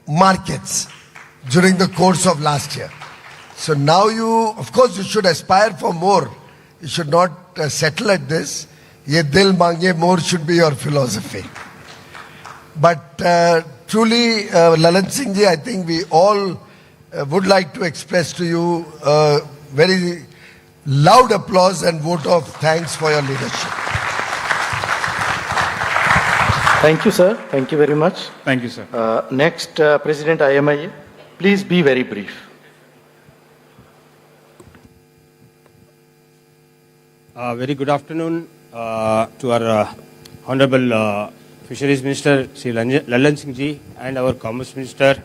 markets during the course of last year. So now you, of course, you should aspire for more. You should not settle at this. Ye dil mange more should be your philosophy. But truly, Lalan Singh ji, I think we all would like to express to you very loud applause and vote of thanks for your leadership. Thank you, sir. Thank you very much. Thank you, sir. Next, President IMIA, please be very brief. Very good afternoon to our Honorable Fisheries Minister Sri Lalan Singh ji and our Commerce Minister,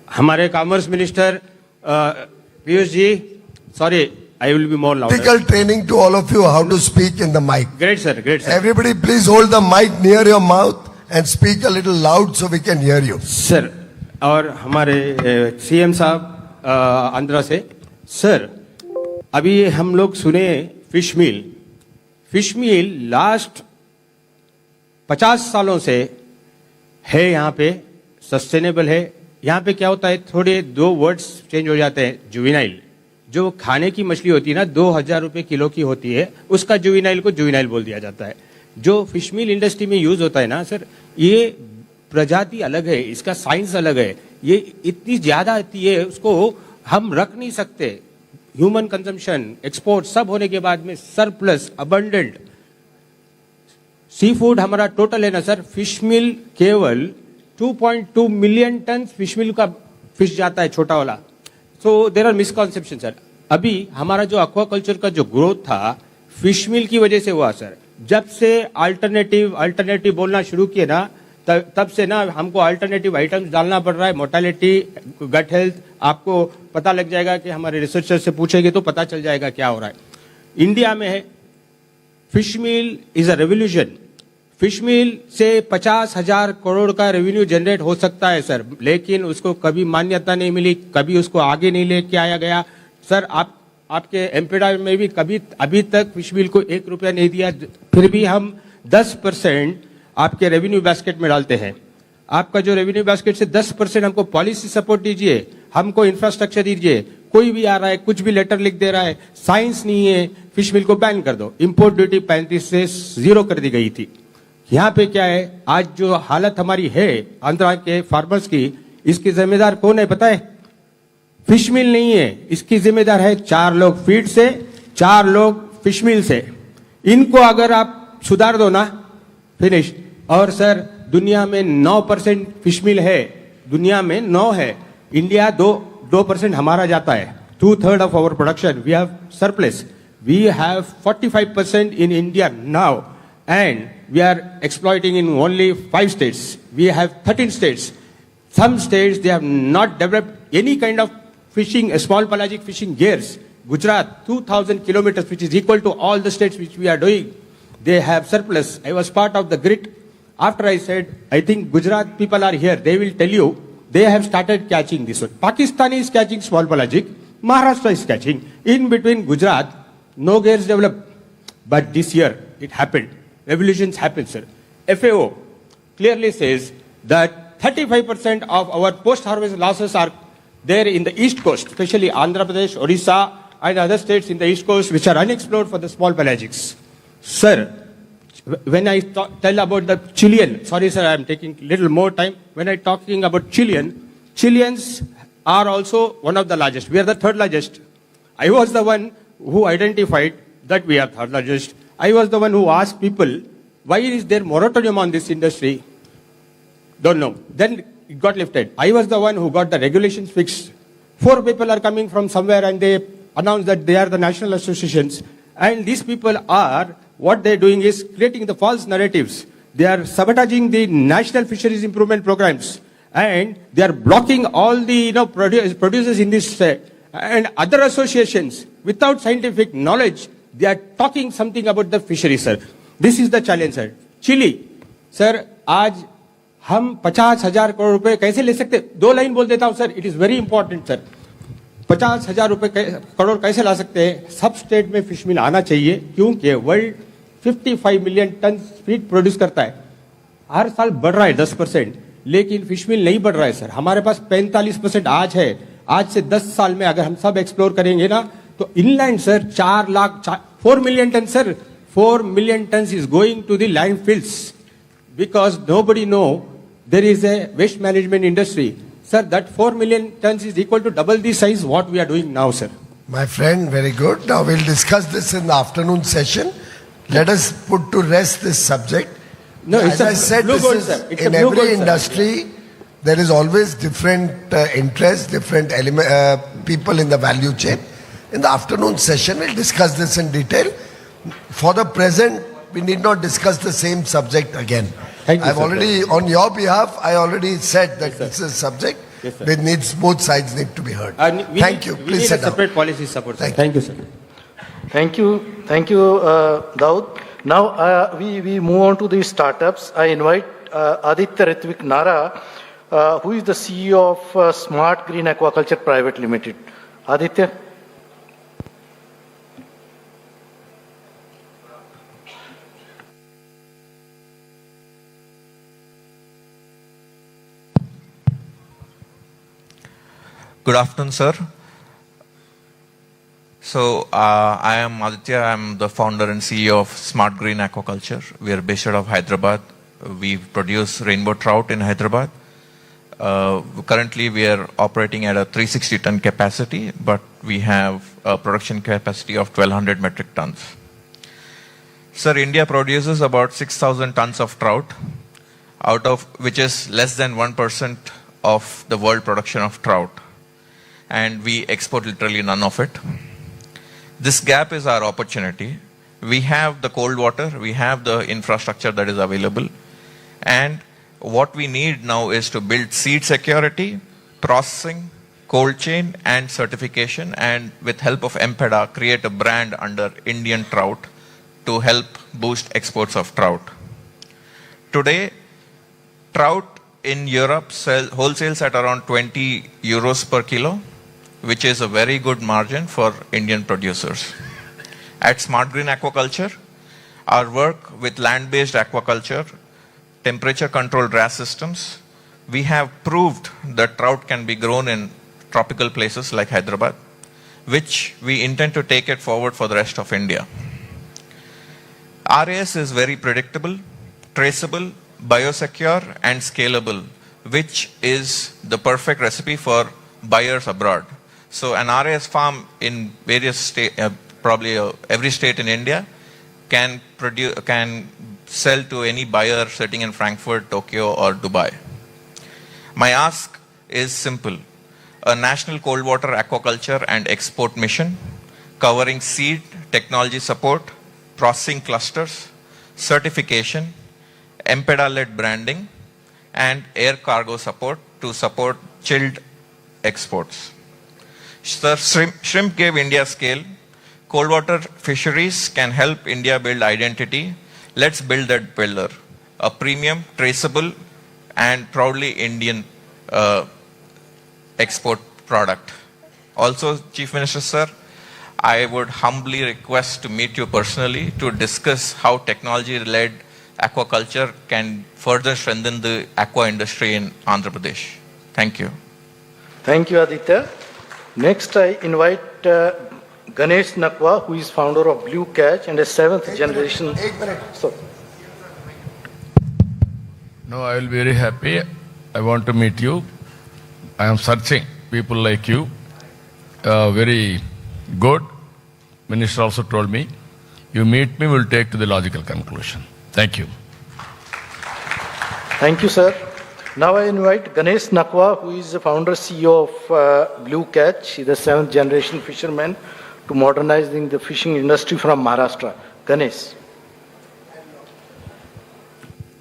हमारे Commerce Minister Piyush ji. Sorry, I will be more louder. Difficult training to all of you how to speak in the mic. Great sir, great sir. Everybody please hold the mic near your mouth and speak a little loud so we can hear you. Sir, और हमारे CM साहब आंध्रा से, sir अभी हम लोग सुने fish मील last 50 सालों से है यहाँ पे, सस्टेनेबल है। यहाँ पे क्या होता है, थोड़े दो वर्ड्स चेंज हो जाते हैं। जुवेनाइल, जो खाने की मछली होती है ना, 2000 रुपए किलो की होती है, उसका जुवेनाइल को जुवेनाइल बोल दिया जाता है। जो फिश मील इंडस्ट्री में यूज होता है ना सर, ये प्रजाति अलग है, इसका साइंस अलग है, ये इतनी ज्यादा आती है, उसको हम रख नहीं सकते। ह्यूमन कंजम्पशन, एक्सपोर्ट सब होने के बाद में सरप्लस अबंडेंट सी फूड हमारा टोटल है ना सर, फिश मिल केवल 2.2 मिलियन टन फिश मिल का फिश जाता है, छोटा वाला। So there are misconception sir. अभी हमारा जो एक्वाकल्चर का जो ग्रोथ था फिश मिल की वजह से हुआ सर। जब से अल्टरनेटिव बोलना शुरू किए ना, तब से ना हमको अल्टरनेटिव आइटम्स डालना पड़ रहा है। मोर्टेलिटी, गट हेल्थ, आपको पता लग जाएगा कि हमारे रिसर्चर से पूछेंगे तो पता चल जाएगा क्या हो रहा है। इंडिया में है fish meal is a revolution. Fish meal से 50,000 करोड़ का रेवेन्यू जनरेट हो सकता है सर, लेकिन उसको कभी मान्यता नहीं मिली, कभी उसको आगे नहीं लेके आया गया सर। आपके एमपीडा में भी कभी अभी तक फिश मील को 1 रुपया नहीं दिया, फिर भी हम 10% आपके रेवेन्यू बास्केट में डालते हैं। आपका जो रेवेन्यू बास्केट से 10% हमको पॉलिसी सपोर्ट दीजिए, हमको इंफ्रास्ट्रक्चर दीजिए। कोई भी आ रहा है, कुछ भी लेटर लिख दे रहा है, साइंस नहीं है, फिश मिल को बैन कर दो। इंपोर्ट ड्यूटी 35 से 0 कर दी गई थी। यहाँ पे क्या है, आज जो हालत हमारी है आंध्रा के फार्मर्स की, इसकी जिम्मेदार कौन है पता है? फिश मिल नहीं है, इसकी जिम्मेदार है 4 लोग फीड से, 4 लोग फिश मिल से। इनको अगर आप सुधार दो ना, फिनिश। और सर दुनिया में 9% फिश मिल है, दुनिया में 9 है, इंडिया 2% हमारा जाता है। 2/3 of our production we have surplus. We have 45% in India now, and we are exploiting in only 5 states. We have 13 states. Some states they have not developed any kind of fishing, small pelagic fishing gears. Gujarat 2,000 kilometers, which is equal to all the states which we are doing. They have surplus. I was part of the grid. After I said, I think Gujarat people are here. They will tell you they have started catching this one. Pakistan is catching small pelagic. Maharashtra is catching. In between Gujarat, no gears developed. But this year it happened. Revolutions happened, sir. FAO clearly says that 35% of our post-harvest losses are there in the east coast, especially Andhra Pradesh, Orissa, and other states in the east coast which are unexplored for the small pelagics. Sir, when I tell about the Chilean, sorry sir, I am taking little more time. When I talking about Chileans are also one of the largest. We are the 3rd largest. I was the one who identified that we are 3rd largest. I was the one who asked people, why is there moratorium on this industry? Don't know. Then it got lifted. I was the one who got the regulations fixed. 4 people are coming from somewhere and they announced that they are the national associations. And these people are, what they're doing is creating the false narratives. They are sabotaging the national fisheries improvement programs. And they are blocking all the producers in this and other associations without scientific knowledge. They are talking something about the fishery, sir. This is the challenge, sir. Chile, sir, आज हम 50,000 करोड़ रुपए कैसे ले सकते? 2 line बोल देता हूं sir, it is very important sir. 50,000 रुपए करोड़ कैसे ला सकते हैं? सब स्टेट में फिश मिल आना चाहिए, क्योंकि world 55 million ton feed produce करता है, हर साल बढ़ रहा है 10%। लेकिन फिश मील नहीं बढ़ रहा है सर। हमारे पास 45% आज है। आज से 10 साल में अगर हम सब एक्सप्लोर करेंगे ना तो inland sir 4 million ton sir, 4 million ton is going to the landfills because nobody know there is a waste management industry sir. That 4 million ton is equal to double the size what we are doing now sir. My friend, very good. Now we'll discuss this in the afternoon session. Let us put to rest this subject. No, As it's a I said, blue this gold, is sir. It's a in blue every gold, sir. industry. There is always different interests, different people in the value chain. In the afternoon session, we'll discuss this in detail. For the present, we need not discuss the same subject again. Thank you, I've sir. already, on your behalf, I already said that Yes, sir. this is a subject Yes, sir. which needs, both sides need to be heard. Thank you. We Please need sit a down. separate policy support sir. Thank Thank you sir. Thank you, Daud. Now we move on to the startups. I invite Aditya Ritvik Nara, who is the CEO of Smart Green Aquaculture Private Limited. Aditya. Good afternoon, sir. So, I am Aditya. I'm the founder and CEO of Smart Green Aquaculture. We are based out of Hyderabad. We produce rainbow trout in Hyderabad. Currently, we are operating at a 360-ton capacity, but we have a production capacity of 1,200 metric tons. Sir, India produces about 6,000 tons of trout, out of which is less than 1% of the world production of trout. And we export literally none of it. This gap is our opportunity. We have the cold water, we have the infrastructure that is available, and what we need now is to build seed security, processing, cold chain, and certification, and with help of MPEDA, create a brand under Indian Trout to help boost exports of trout. Today, trout in Europe wholesales at around 20 euros per kilo, which is a very good margin for Indian producers. At Smart Green Aquaculture, our work with land-based aquaculture, temperature-controlled RAS systems, we have proved that trout can be grown in tropical places like Hyderabad, which we intend to take it forward for the rest of India. RAS is very predictable, traceable, biosecure, and scalable, which is the perfect recipe for buyers abroad. So an RAS farm in various states, probably every state in India, can sell to any buyer sitting in Frankfurt, Tokyo, or Dubai. My ask is simple: a national cold water aquaculture and export mission covering seed, technology support, processing clusters, certification, MPEDA-led branding, and air cargo support to support chilled exports. Sir, shrimp gave India scale. Cold water fisheries can help India build identity. Let's build that pillar, a premium, traceable, and proudly Indian export product. Also, Chief Minister, sir, I would humbly request to meet you personally to discuss how technology-led aquaculture can further strengthen the aqua industry in Andhra Pradesh. Thank you. Thank you, Aditya. Next, I invite Ganesh Nakwa, who is founder of Blue Catch and a 7th generation. So, No, I will be very happy. I want to meet you. I am searching people like you. Very good. Minister also told me. You meet me, we'll take to the logical conclusion. Thank you. thank you, sir. Now I invite Ganesh Nakwa, who is the founder CEO of Blue Catch. He's the 7th generation fisherman to modernizing the fishing industry from Maharashtra. Ganesh.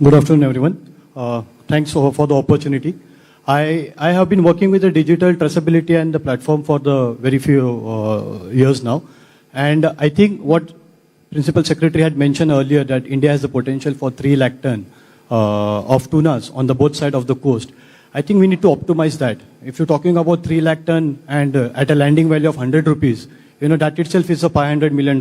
Good afternoon, everyone. Thanks for the opportunity. I have been working with the digital traceability and the platform for the very few years now. And I think what Principal Secretary had mentioned earlier, that India has the potential for 3 lakh ton of tunas on the both side of the coast. I think we need to optimize that. If you're talking about 3 lakh ton and at a landing value of 100 rupees, that itself is a $500 million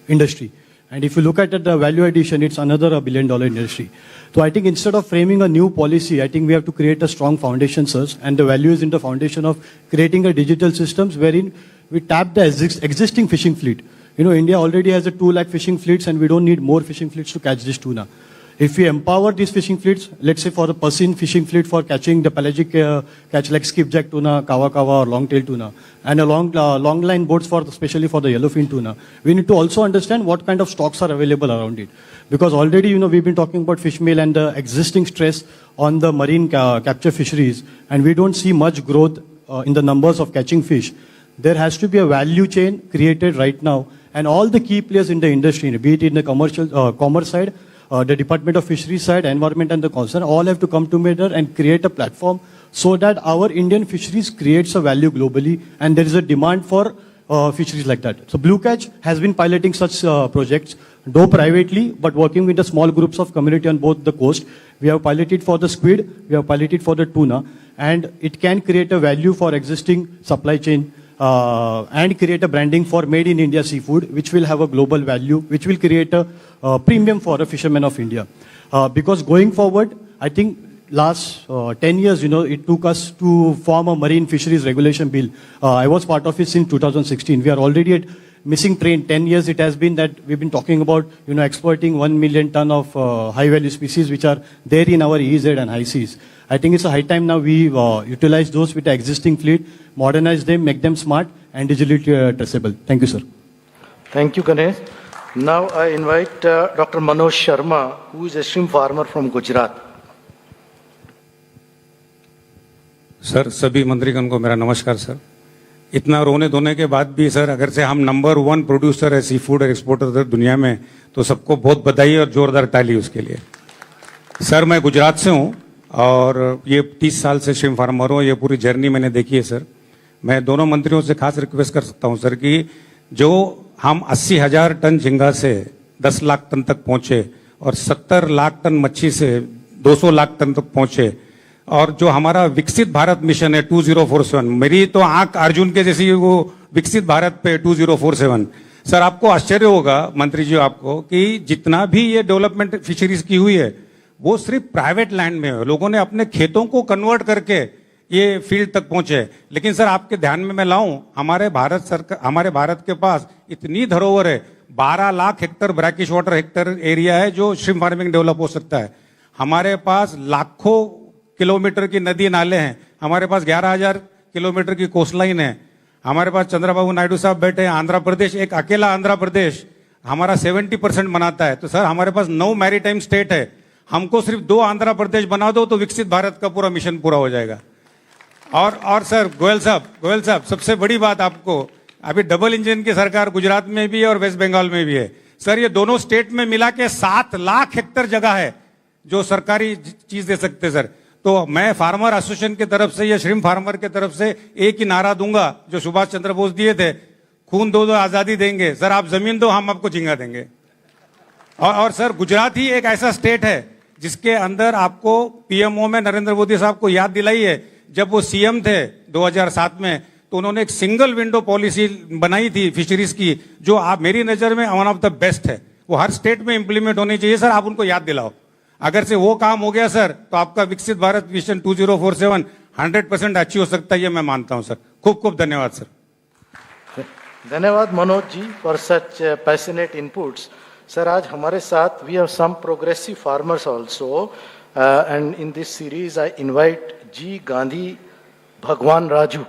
industry. And if you look at the value addition, it's another $1 billion industry. So I think instead of framing a new policy, I think we have to create a strong foundation, sirs. And the value is in the foundation of creating a digital systems wherein we tap the existing fishing fleet. You know, India already has a 2 lakh fishing fleets, and we don't need more fishing fleets to catch this tuna. If we empower these fishing fleets, let's say for the Persian fishing fleet for catching the pelagic catch like skipjack tuna, kawa or long-tail tuna, and a long line boats for especially for the yellowfin tuna, we need to also understand what kind of stocks are available around it. Because already, you know, we've been talking about fish meal and the existing stress on the marine capture fisheries, and we don't see much growth in the numbers of catching fish. There has to be a value chain created right now, and all the key players in the industry, be it in the commerce side, the Department of Fisheries side, environment and the concern, all have to come together and create a platform so that our Indian fisheries creates a value globally, and there is a demand for fisheries like that. So Blue Catch has been piloting such projects, though privately, but working with the small groups of community on both the coast. We have piloted for the squid, we have piloted for the tuna, and it can create a value for existing supply chain and create a branding for made in India seafood, which will have a global value, which will create a premium for a fisherman of India. Because going forward, I think last 10 years, you know, it took us to form a marine fisheries regulation bill. I was part of it since 2016. We are already at missing train. 10 years it has been that we've been talking about, you know, exploiting 1 million ton of high value species which are there in our EEZ and high seas. I think it's a high time now we utilize those with the existing fleet, modernize them, make them smart and digitally traceable. Thank you, sir. Thank you, Ganesh. Now I invite Dr. Manoj Sharma, who is a shrimp farmer from Gujarat. Sir सभी मंत्रीगण को मेरा नमस्कार sir. इतना रोने धोने के बाद भी सर अगर से हम नंबर 1 प्रोड्यूसर है सी फूड एक्सपोर्टर दुनिया में, तो सबको बहुत बधाई और जोरदार ताली उसके लिए। सर मैं गुजरात से हूं और ये 30 साल से श्रिम्प फार्मर हूं, ये पूरी जर्नी मैंने देखी है सर। मैं दोनों मंत्रियों से खास रिक्वेस्ट कर सकता हूं सर कि जो हम 80,000 टन झींगा से 10 लाख टन तक पहुंचे और 70 लाख टन मच्छी से 200 लाख टन तक पहुंचे, और जो हमारा विकसित भारत मिशन है 2047, मेरी तो आंख अर्जुन के जैसी वो विकसित भारत पे 2047। सर आपको आश्चर्य होगा मंत्री जी आपको कि जितना भी ये डेवलपमेंट फिशरीज की हुई है वो सिर्फ प्राइवेट लैंड में है, लोगों ने अपने खेतों को कन्वर्ट करके ये फील्ड तक पहुंचे। लेकिन सर आपके ध्यान में मैं लाऊं, हमारे भारत के पास इतनी धरोहर है, 12 lakh Hector brackish water Hector area है जो श्रिम्प फार्मिंग डेवलप हो सकता है। हमारे पास लाखों किलोमीटर की नदी नाले हैं, हमारे पास 11,000 किलोमीटर की कोस्ट लाइन है, हमारे पास चंद्रबाबू नायडू साहब बैठे हैं। आंध्र प्रदेश, एक अकेला आंध्र प्रदेश हमारा 70% बनाता है। तो सर हमारे पास 9 मैरीटाइम स्टेट है, हमको सिर्फ 2 आंध्र प्रदेश बना दो तो विकसित भारत का पूरा मिशन पूरा हो जाएगा। और सर गोयल साहब सबसे बड़ी बात, आपको अभी डबल इंजन की सरकार गुजरात में भी है और वेस्ट बंगाल में भी है। सर ये दोनों स्टेट में मिला के 7 लाख हेक्टर जगह है जो सरकारी चीज दे सकते सर। तो मैं फार्मर एसोसिएशन की तरफ से या श्रिम्प फार्मर की तरफ से एक ही नारा दूंगा जो सुभाष चंद्र बोस दिए थे, खून दो दो आजादी देंगे। सर आप जमीन दो, हम आपको झींगा देंगे। और सर गुजरात ही एक ऐसा स्टेट है जिसके अंदर आपको पीएमओ में नरेंद्र मोदी साहब को याद दिलाई है, जब वो सीएम थे 2007 में, तो उन्होंने एक सिंगल विंडो पॉलिसी बनाई थी फिशरीज की, जो आप मेरी नजर में वन ऑफ द बेस्ट है। वो हर स्टेट में इंप्लीमेंट होनी चाहिए सर, आप उनको याद दिलाओ। अगर से वो काम हो गया सर तो आपका विकसित भारत मिशन 2047 100% अच्छी हो सकता है, ये मैं मानता हूं सर। खूब खूब धन्यवाद सर। धन्यवाद Manoj ji for such passionate inputs. Sir आज हमारे साथ we have some progressive farmers also and in this series I invite G Gandhi Bhagwan Raju.